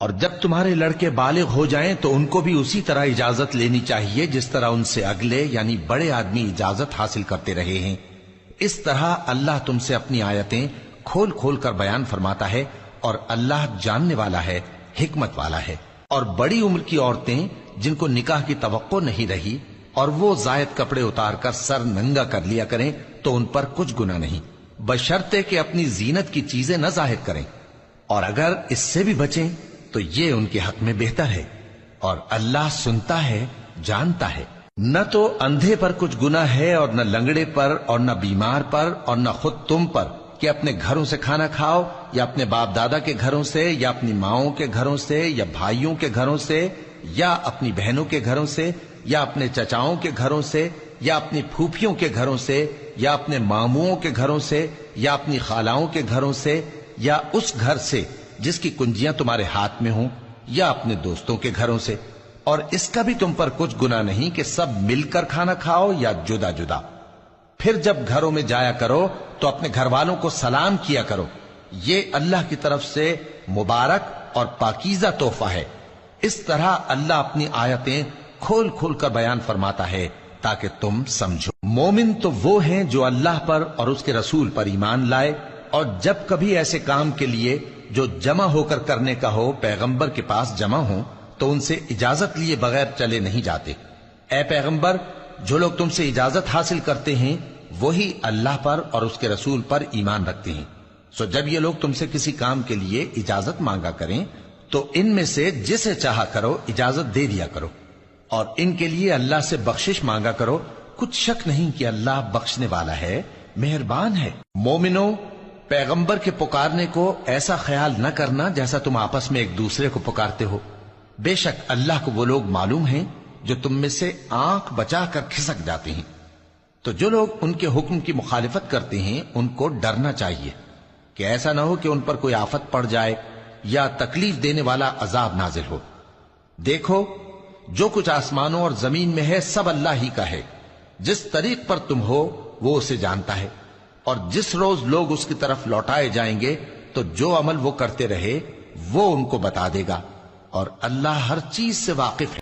اور جب تمہارے لڑکے بالغ ہو جائیں تو ان کو بھی اسی طرح اجازت لینی چاہیے جس طرح ان سے اگلے یعنی بڑے آدمی اجازت حاصل کرتے رہے ہیں۔ اس طرح اللہ تم سے اپنی آیتیں کھول کھول کر بیان فرماتا ہے، اور اللہ جاننے والا ہے، حکمت والا ہے۔ اور بڑی عمر کی عورتیں جن کو نکاح کی توقع نہیں رہی اور وہ زائد کپڑے اتار کر سر ننگا کر لیا کریں تو ان پر کچھ گناہ نہیں، بشرطے کہ اپنی زینت کی چیزیں نہ ظاہر کریں، اور اگر اس سے بھی بچیں تو یہ ان کے حق میں بہتر ہے، اور اللہ سنتا ہے، جانتا ہے۔ نہ تو اندھے پر کچھ گناہ ہے اور نہ لنگڑے پر اور نہ بیمار پر اور نہ خود تم پر کہ اپنے گھروں سے کھانا کھاؤ، یا اپنے باپ دادا کے گھروں سے، یا اپنی ماؤں کے گھروں سے، یا بھائیوں کے گھروں سے، یا اپنی بہنوں کے گھروں سے، یا اپنے چچاؤں کے گھروں سے، یا اپنی پھوپھیوں کے گھروں سے، یا اپنے ماموؤں کے گھروں سے، یا اپنی خالاؤں کے گھروں سے، یا اس گھر سے جس کی کنجیاں تمہارے ہاتھ میں ہوں، یا اپنے دوستوں کے گھروں سے۔ اور اس کا بھی تم پر کچھ گناہ نہیں کہ سب مل کر کھانا کھاؤ یا جدا جدا۔ پھر جب گھروں میں جایا کرو تو اپنے گھر والوں کو سلام کیا کرو، یہ اللہ کی طرف سے مبارک اور پاکیزہ تحفہ ہے۔ اس طرح اللہ اپنی آیتیں کھول کھول کر بیان فرماتا ہے تاکہ تم سمجھو۔ مومن تو وہ ہیں جو اللہ پر اور اس کے رسول پر ایمان لائے، اور جب کبھی ایسے کام کے لیے جو جمع ہو کر کرنے کا ہو پیغمبر کے پاس جمع ہوں تو ان سے اجازت لیے بغیر چلے نہیں جاتے۔ اے پیغمبر، جو لوگ تم سے اجازت حاصل کرتے ہیں وہی اللہ پر اور اس کے رسول پر ایمان رکھتے ہیں، سو جب یہ لوگ تم سے کسی کام کے لیے اجازت مانگا کریں تو ان میں سے جسے چاہا کرو اجازت دے دیا کرو، اور ان کے لیے اللہ سے بخشش مانگا کرو، کچھ شک نہیں کہ اللہ بخشنے والا ہے، مہربان ہے۔ مومنو، پیغمبر کے پکارنے کو ایسا خیال نہ کرنا جیسا تم آپس میں ایک دوسرے کو پکارتے ہو، بے شک اللہ کو وہ لوگ معلوم ہیں جو تم میں سے آنکھ بچا کر کھسک جاتے ہیں۔ تو جو لوگ ان کے حکم کی مخالفت کرتے ہیں ان کو ڈرنا چاہیے کہ ایسا نہ ہو کہ ان پر کوئی آفت پڑ جائے یا تکلیف دینے والا عذاب نازل ہو۔ دیکھو، جو کچھ آسمانوں اور زمین میں ہے سب اللہ ہی کا ہے، جس طریق پر تم ہو وہ اسے جانتا ہے، اور جس روز لوگ اس کی طرف لوٹائے جائیں گے تو جو عمل وہ کرتے رہے وہ ان کو بتا دے گا، اور اللہ ہر چیز سے واقف ہے۔